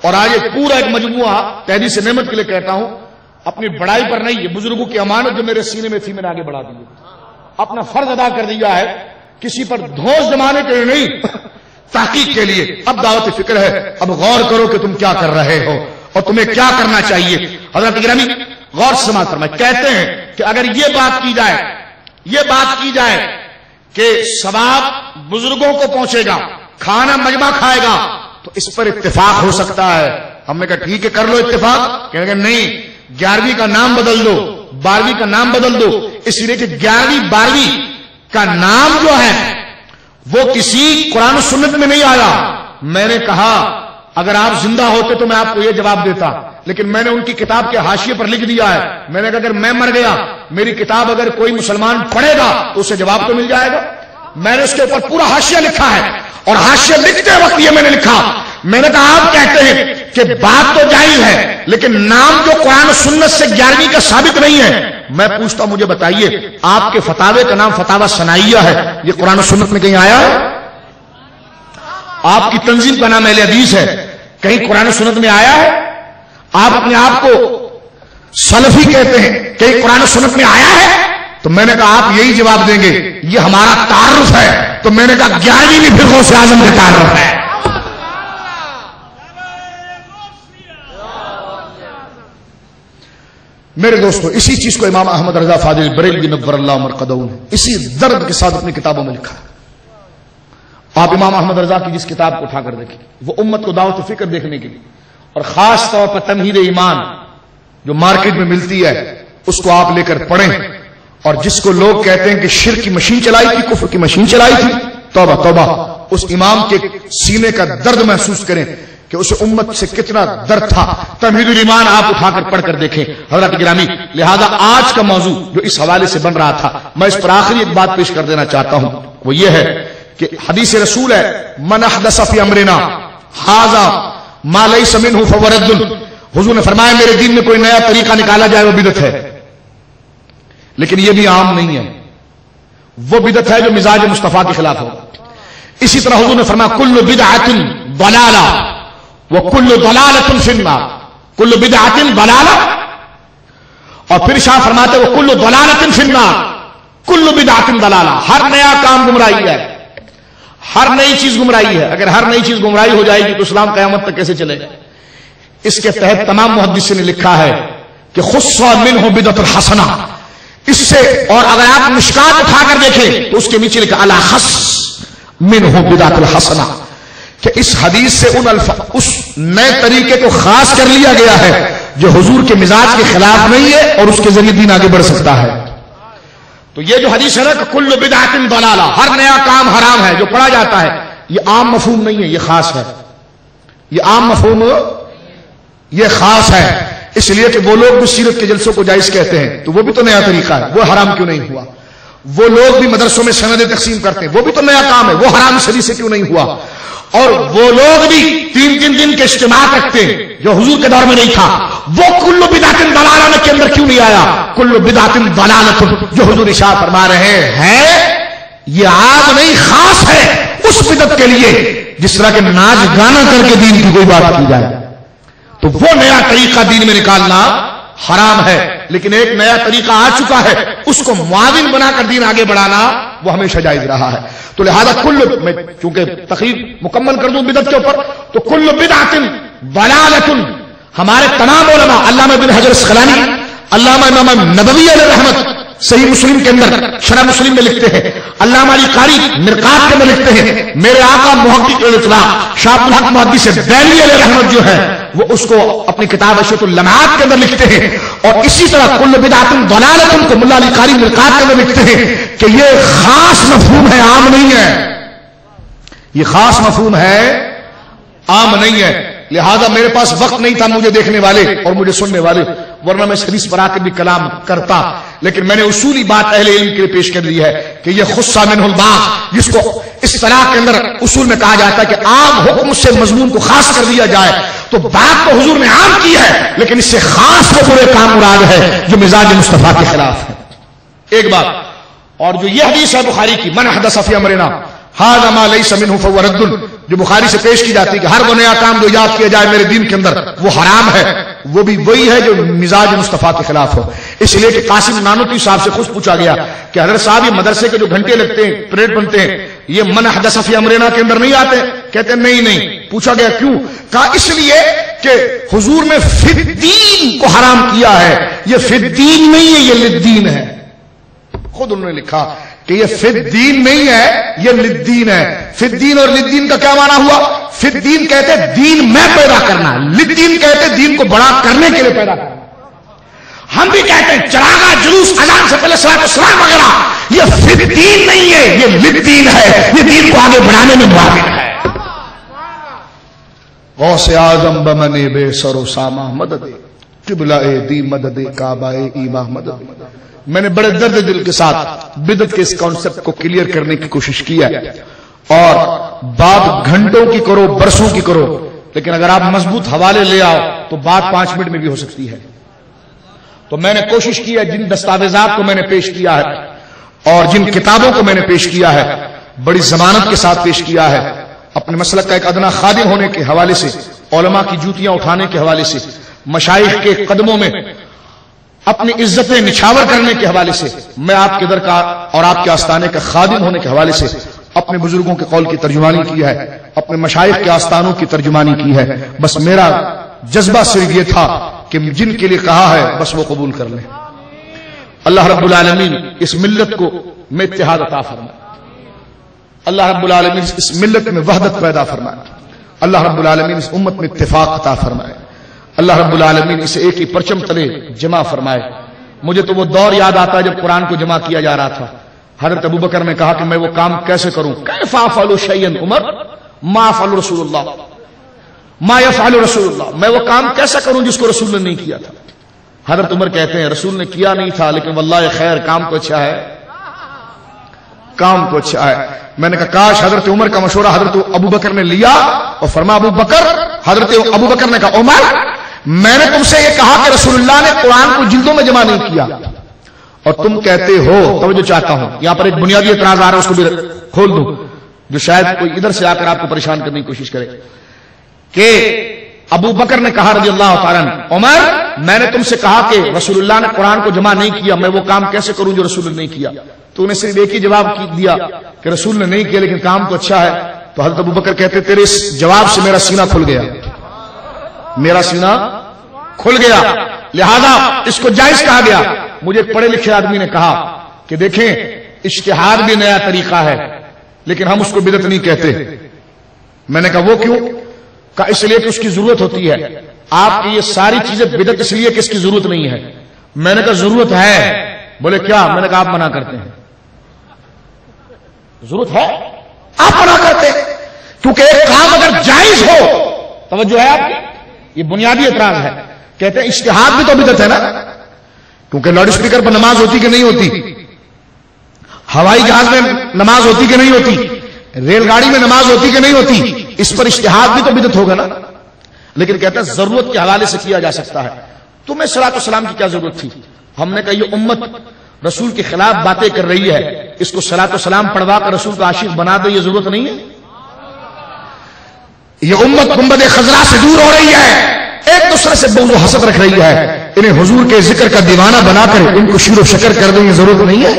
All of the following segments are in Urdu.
اور آج ایک پورا ایک مجموعہ تحدیث نعمت کے لیے کہتا ہوں، اپنی بڑائی پر نہیں، یہ بزرگوں کی امانت جو میرے سینے میں تھی میں نے آگے بڑھا دی، اپنا فرض ادا کر دیا ہے، کسی پر دھوس جمانے کے لیے نہیں، تحقیق کے لیے۔ اب دعوت فکر ہے، اب غور کرو کہ تم کیا کر رہے ہو اور تمہیں کیا کرنا چاہیے۔ حضرت گرامی غور سے سماعت فرمائیں، کہتے ہیں کہ اگر یہ بات کی جائے کہ ثواب بزرگوں کو پہنچے گا، کھانا مجمع کھائے گا، تو اس پر اتفاق ہو سکتا ہے۔ ہم نے کہا ٹھیک ہے کر لو اتفاق، کہنے کہ نہیں 11ویں کا نام بدل دو، 12ویں کا نام بدل دو، اس لیے کہ 11ویں 12ویں کا نام جو ہے وہ کسی قرآن و سنت میں نہیں آیا۔ میں نے کہا اگر آپ زندہ ہوتے تو میں آپ کو یہ جواب دیتا، لیکن میں نے ان کی کتاب کے حاشیے پر لکھ دیا ہے۔ میں نے کہا اگر میں مر گیا، میری کتاب اگر کوئی مسلمان پڑھے گا تو اسے جواب تو مل جائے گا۔ میں نے اس کے اوپر پورا حاشیہ لکھا ہے، اور حاشیہ لکھتے وقت یہ میں نے لکھا، میں نے کہا آپ کہتے ہیں کہ بات تو جائز ہے لیکن نام جو قرآن و سنت سے 11ویں کا ثابت نہیں ہے۔ میں پوچھتا ہوں مجھے بتائیے آپ کے فتاوے کا نام فتاوی ثنائیہ ہے، یہ قرآن و سنت میں کہیں آیا ہے؟ آپ کی تنظیم کا نام اہل حدیث ہے، کہیں قرآن و سنت میں آیا ہے؟ آپ اپنے آپ کو سلفی کہتے ہیں، کہیں قرآن و سنت میں آیا ہے؟ تو میں نے کہا آپ یہی جواب دیں گے یہ ہمارا تعارف ہے، تو میں نے کہا 11ویں بھی پھر غوث اعظم کا تعارف ہے۔ میرے دوستو اسی چیز کو امام احمد رضا فاضل بریلوی نور اللہ مرقدہ نے اسی درد کے ساتھ اپنی کتابوں میں لکھا ہے۔ آپ امام احمد رضا کی جس کتاب کو اٹھا کر دیکھیں، وہ امت کو دعوت فکر دیکھنے کے لیے اور خاص طور پر تمہید ایمان جو مارکیٹ میں ملتی ہے اس کو آپ لے کر پڑھیں، اور جس کو لوگ کہتے ہیں کہ شرک کی مشین چلائی تھی، کفر کی مشین چلائی تھی، توبہ توبہ، اس امام کے سینے کا درد محسوس کریں کہ اس امت سے کتنا درد تھا۔ تمہید الایمان آپ اٹھا کر پڑھ کر دیکھیں حضرات گرامی۔ لہذا آج کا موضوع جو اس حوالے سے بن رہا تھا، میں اس پر آخری ایک بات پیش کر دینا چاہتا ہوں، وہ یہ ہے کہ حدیث رسول ہے من احدث فی امرنا ھذا ما لیس منہ فہو رد۔ حضور نے فرمایا میرے دین میں کوئی نیا طریقہ نکالا جائے وہ بدعت ہے، لیکن یہ بھی عام نہیں ہے، وہ بدعت ہے جو مزاج مصطفیٰ کے خلاف ہو۔ اسی طرح حضور نے فرمایا کل بدعۃ ضلالہ وکل ضلالۃ فی النار، کل بدعۃ ضلالہ، اور پھر شاہ فرماتے وکل ضلالۃ فی النار، کل بدعۃ ضلالہ، ہر نیا کام گمراہی ہے، ہر نئی چیز گمراہی ہے۔ اگر ہر نئی چیز گمراہی ہو جائے گی تو اسلام قیامت تک کیسے چلے گا؟ اس کے تحت تمام محدثین نے لکھا ہے کہ خص منہ بدعۃ الحسنہ، اس سے، اور اگر آپ مشکات اٹھا کر دیکھیں تو اس کے نیچے لکھا الا خص منہ بدعۃ الحسنہ، کہ اس حدیث سے اس نئے طریقے کو خاص کر لیا گیا ہے جو حضور کے مزاج کے خلاف نہیں ہے اور اس کے ذریعے دین آگے بڑھ سکتا ہے۔ تو یہ جو حدیث ہے نا کہ کل بدعۃ ضلالہ، ہر نیا کام حرام ہے جو پڑھا جاتا ہے، یہ عام مفہوم نہیں ہے، یہ خاص ہے، یہ عام مفہوم یہ خاص ہے۔ اس لیے کہ وہ لوگ بھی سیرت کے جلسوں کو جائز کہتے ہیں تو وہ بھی تو نیا طریقہ ہے، وہ حرام کیوں نہیں ہوا؟ وہ لوگ بھی مدرسوں میں سندیں تقسیم کرتے ہیں، وہ بھی تو نیا کام ہے، وہ حرام صدی سے کیوں نہیں ہوا؟ اور وہ لوگ بھی 3 دن کے اجتماع رکھتے ہیں جو حضور کے دور میں نہیں تھا، وہ کل بدعۃ ضلالہ کے اندر کیوں نہیں آیا؟ کل بدعۃ ضلالۃ جو حضور ارشاد فرما رہے ہیں یہ عام نہیں خاص ہے اس بدعت کے لیے جس طرح کے ناچ گانا کر کے دین کی کوئی بات کی جائے، تو وہ نیا طریقہ دین میں نکالنا حرام ہے۔ لیکن ایک نیا طریقہ آ چکا ہے، اس کو معاون بنا کر دین آگے بڑھانا وہ ہمیشہ جائز رہا ہے۔ تو لہذا میں چونکہ تقریر مکمل کر دوں بدعت کے اوپر، تو کل بدعۃ ضلالۃ، ہمارے تمام علماء، علامہ ابن حجر اسقلانی، علامہ امام نبوی علیہ رحمت صحیح مسلم کے اندر شرح مسلم میں لکھتے ہیں، علامہ علی قاری مرقات کے اندر لکھتے ہیں، میرے آقا محقق الاطلاق شاہ عبد الحق محدث دہلوی علیہ رحمت جو ہے وہ اس کو اپنی کتاب اشرۃ اللمعات کے اندر لکھتے ہیں، اور اسی طرح کل بدعۃ ضلالۃ کو ملا علی قاری مرقات کے اندر لکھتے ہیں کہ یہ خاص مفہوم ہے، عام نہیں ہے، یہ خاص مفہوم ہے، عام نہیں ہے۔ لہذا میرے پاس وقت نہیں تھا مجھے دیکھنے والے اور مجھے سننے والے، ورنہ میں اس حدیث پر آ کے بھی کلام کرتا، لیکن میں نے اصولی بات اہل علم کے لیے پیش کر دی ہے کہ یہ خص منہ البعض، جس کو اس طرح کے اندر اصول میں کہا جاتا ہے کہ عام حکم سے مضمون کو خاص کر دیا جائے، تو بات تو حضور نے عام کی ہے لیکن اس سے خاص وہ برے کام مراد ہے جو مزاج مصطفیٰ کے خلاف ہے۔ ایک بات اور جو یہ حدیث ہے بخاری کی من احدث فی امرنا ھذا ما لیس منہ فہو رد، جو بخاری سے پیش کی جاتی ہے کہ ہر وہ نیا کام جو ایجاد کیا جائے میرے دین کے اندر وہ حرام ہے، وہ بھی وہی ہے جو مزاج مصطفیٰ کے خلاف ہو. اس لیے کہ قاسم نانوتوی صاحب سے خود پوچھا گیا کہ حضرت صاحب یہ مدرسے کے جو گھنٹے لگتے ہیں، پریڈ بنتے ہیں، یہ من حدث فی امرنا کے اندر نہیں آتے؟ کہتے ہیں نہیں. پوچھا گیا کیوں؟ کہا اس لیے کہ حضور نے فی الدین کو حرام کیا ہے، یہ فی الدین نہیں ہے، یہ للدین ہے. خود انہوں نے لکھا کہ یہ فی الدین نہیں ہے، یہ للدین ہے. فی الدین اور للدین کا کیا معنی ہوا؟ فی الدین کہتے دین میں پیدا کرنا، للدین کہتے دین کو بڑا کرنے کے لیے پیدا کرنا. ہم بھی کہتے ہیں چراغا جلوس اذان سے پہلے صلاۃ السلام وغیرہ، یہ فی الدین نہیں ہے، یہ للدین ہے، یہ دین کو آگے بڑھانے میں معاون ہے. غوث اعظم بمن بے سر و سامہ مدد، قبلہ دی مدد، کعبہ ایمہ مدد. میں نے بڑے درد دل کے ساتھ بدعت کے اس کانسیپٹ کو کلیئر کرنے کی کوشش کی ہے، اور بات گھنٹوں کی کرو، برسوں کی کرو، لیکن اگر آپ مضبوط حوالے لے آؤ تو بات 5 منٹ میں بھی ہو سکتی ہے. تو میں نے کوشش کی ہے، جن دستاویزات کو میں نے پیش کیا ہے اور جن کتابوں کو میں نے پیش کیا ہے بڑی ضمانت کے ساتھ پیش کیا ہے. اپنے مسلک کا ایک ادنا خادم ہونے کے حوالے سے، علماء کی جوتیاں اٹھانے کے حوالے سے، مشائخ کے قدموں میں اپنی عزتیں نچھاور کرنے کے حوالے سے، میں آپ کے در کا اور آپ کے آستانے کا خادم ہونے کے حوالے سے اپنے بزرگوں کے قول کی ترجمانی کی ہے، اپنے مشائخ کے آستانوں کی ترجمانی کی ہے. بس میرا جذبہ صرف یہ تھا کہ جن کے لیے کہا ہے بس وہ قبول کر لیں. اللہ رب العالمین اس ملت کو میں اتحاد عطا فرمائے. اللہ رب العالمین اس ملت میں وحدت پیدا فرمائے. اللہ رب العالمین اس امت میں اتفاق عطا فرمائے. اللہ رب العالمین اسے ایک ہی پرچم تلے جمع فرمائے. مجھے تو وہ دور یاد آتا ہے جب قرآن کو جمع کیا جا رہا تھا. حضرت ابوبکر نے کہا کہ میں وہ کام کیسے کروں؟ کیف افعل شیئا عمر ما فعل رسول اللہ ما یفعل رسول اللہ، میں وہ کام کیسا کروں جس کو رسول نے نہیں کیا تھا. حضرت عمر کہتے ہیں رسول نے کیا نہیں تھا، لیکن واللہ خیر کام تو اچھا ہے، کام تو اچھا ہے. میں نے کہا کاش حضرت عمر کا مشورہ حضرت ابوبکر نے لیا اور فرما ابوبکر. حضرت ابوبکر نے کہا عمر میں نے تم سے یہ کہا کہ رسول اللہ نے قرآن کو جلدوں میں جمع نہیں کیا، اور تم کہتے ہو، توجہ چاہتا ہوں یہاں پر ایک بنیادی اعتراض آ رہا ہے، اس کو بھی کھول دوں جو شاید کوئی ادھر سے آ کر آپ کو پریشان کرنے کی کوشش کرے. کہ ابو بکر نے کہا رضی اللہ تعالیٰ عمر میں نے تم سے کہا کہ رسول اللہ نے قرآن کو جمع نہیں کیا، میں وہ کام کیسے کروں جو رسول نے نہیں کیا؟ تو انہیں صرف ایک ہی جواب دیا کہ رسول نے نہیں کیا لیکن کام تو اچھا ہے. تو حضرت ابو بکر کہتے تیرے اس جواب سے میرا سینہ کھل گیا، میرا سینہ کھل گیا، لہذا اس کو جائز کہا گیا. مجھے ایک پڑھے لکھے آدمی نے کہا کہ دیکھیں اجتہاد بھی نیا طریقہ ہے لیکن ہم اس کو بدعت نہیں کہتے. میں نے کہا وہ کیوں؟ کہا اس لیے کہ اس کی ضرورت ہوتی ہے. آپ کی یہ ساری چیزیں بدعت اس لیے کہ اس کی ضرورت نہیں ہے. میں نے کہا ضرورت ہے. بولے کیا؟ میں نے کہا آپ منع کرتے ہیں. ضرورت ہے آپ منع کرتے ہیں کیونکہ ایک کام اگر جائز ہو، توجہ ہے آپ کی، یہ بنیادی اعتراض ہے. کہتے ہیں اجتہاد بھی تو بدعت ہے نا، کیونکہ لاؤڈ اسپیکر پر نماز ہوتی کہ نہیں ہوتی، ہوائی جہاز میں نماز ہوتی کہ نہیں ہوتی، ریل گاڑی میں نماز ہوتی کہ نہیں ہوتی، اس پر اجتہاد بھی تو بدعت ہوگا نا. لیکن کہتا ہے ضرورت کے حوالے سے کیا جا سکتا ہے. تمہیں صلاۃ والسلام کی کیا ضرورت تھی؟ ہم نے کہا یہ امت رسول کے خلاف باتیں کر رہی ہے، اس کو صلاۃ والسلام پڑھوا کر رسول کا عاشق بنا دے، یہ ضرورت نہیں ہے. یہ امت گنبد خضرا سے دور ہو رہی ہے، ایک دوسرے سے بغض و حسد رکھ رہی ہے، انہیں حضور کے ذکر کا دیوانہ بنا کر ان کو شیر و شکر کر دیں، یہ ضرورت نہیں ہے.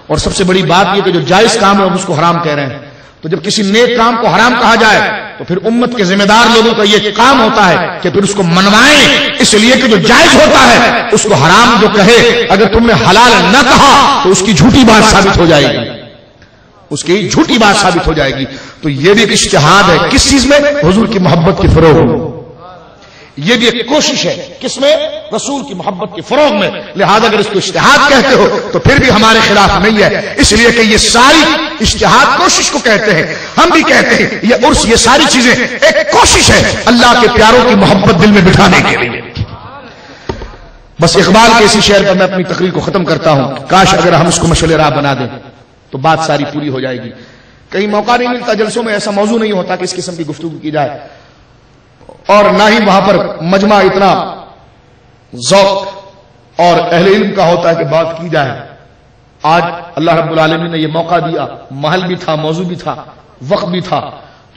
اور سب سے بڑی بات یہ کہ جو جائز کام ہے ہم اس کو حرام کہہ رہے ہیں. تو جب کسی نیک کام کو حرام کہا جائے تو پھر امت کے ذمہ دار لوگوں کا یہ کام ہوتا ہے کہ پھر اس کو منوائیں، اس لیے کہ جو جائز ہوتا ہے اس کو حرام جو کہے، اگر تم نے حلال نہ کہا تو اس کی جھوٹی بات ثابت ہو جائے گی، اس کی جھوٹی بات ثابت ہو جائے گی. تو یہ بھی ایک اجتہاد ہے. کس چیز میں؟ حضور کی محبت کی فروغ. یہ بھی ایک کوشش ہے کس میں؟ رسول کی محبت کے فروغ میں. لہذا اگر اس کو اجتہاد کہتے ہو تو پھر بھی ہمارے خلاف نہیں ہے، اس لیے کہ یہ ساری اجتہاد کوشش کو کہتے ہیں. ہم بھی کہتے ہیں یہ عرس، یہ ساری چیزیں ایک کوشش ہے اللہ کے پیاروں کی محبت دل میں بٹھانے کے لیے. بس اقبال کے اسی شعر پر میں اپنی تقریر کو ختم کرتا ہوں. کاش اگر ہم اس کو مشعل راہ بنا دیں تو بات ساری پوری ہو جائے گی. کہیں موقع نہیں ملتا، جلسوں میں ایسا موضوع نہیں ہوتا کہ اس قسم کی گفتگو کی جائے، اور نہ ہی وہاں پر مجمع اتنا ذوق اور اہل علم کا ہوتا ہے کہ بات کی جائے. آج اللہ رب العالمین نے یہ موقع دیا، محل بھی تھا، موضوع بھی تھا، وقت بھی تھا،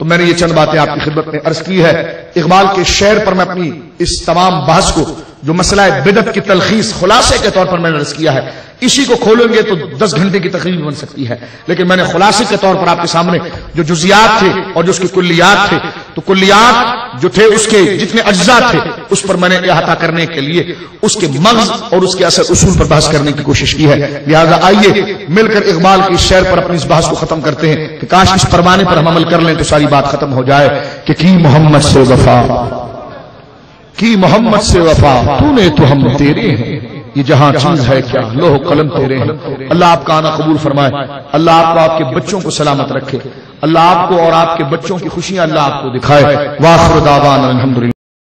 تو میں نے یہ چند باتیں آپ کی خدمت میں عرض کی ہے۔ اقبال کے شعر پر میں اپنی اس تمام بحث کو جو مسئلہ بدعت کی تلخیص خلاصے کے طور پر میں نے عرض کیا ہے، اسی کو کھولیں گے تو 10 گھنٹے کی تقریر بن سکتی ہے، لیکن میں نے خلاصے کے طور پر آپ کے سامنے جو جزیات تھے اور جو اس کے کلیات تھے، تو کلیات جو تھے اس کے جتنے اجزاء تھے اس پر میں نے احاطہ کرنے کے لیے اس کے مغز اور اس کے اثر اصول پر بحث کرنے کی کوشش کی ہے۔ لہذا آئیے مل کر اقبال کی شعر پر اپنی اس بحث کو ختم کرتے ہیں کہ کاش اس فرمانے پر ہم عمل کر لیں تو ساری بات ختم ہو جائے کہ کی محمد سے وفا، کی محمد سے وفا، تو نے تو ہم تیرے ہیں، یہ جہاں چیز ہے کیا لوح قلم تیرے ہیں۔ اللہ آپ کا آنا قبول فرمائے، اللہ آپ کو آپ کے بچوں کو سلامت رکھے، اللہ آپ کو اور آپ کے بچوں کی خوشیاں اللہ آپ کو دکھائے۔ وآخر دعوانا الحمدللہ۔